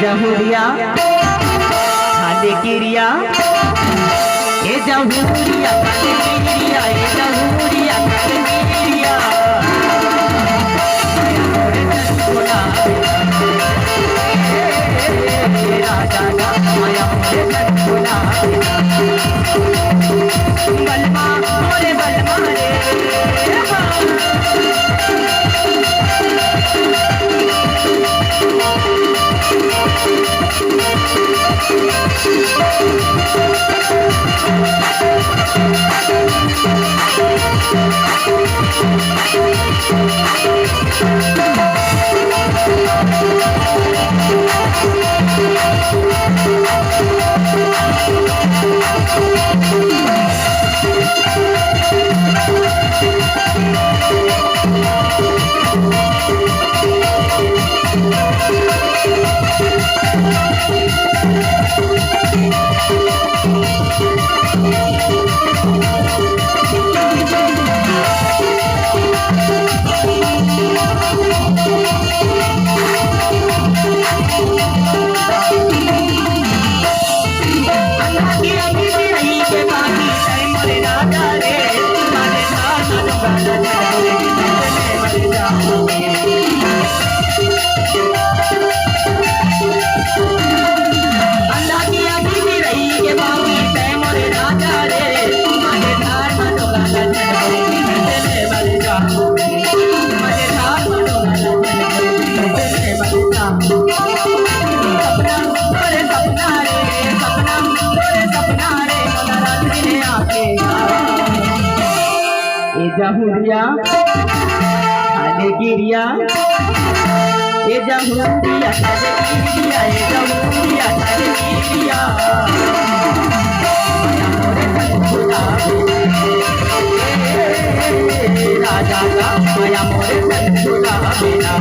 जहुरिया खाले किरिया ए जहुरिया खाले किरिया ए जहुरिया खाले किरिया राजा का माया मोरे चंचुला बलमा मोरे बलमा रे जहुरिया खाले किरिया ए जहुरिया खाले किरिया ए जहुरिया खाले किरिया राजा का माया मोरे चंचुला बिना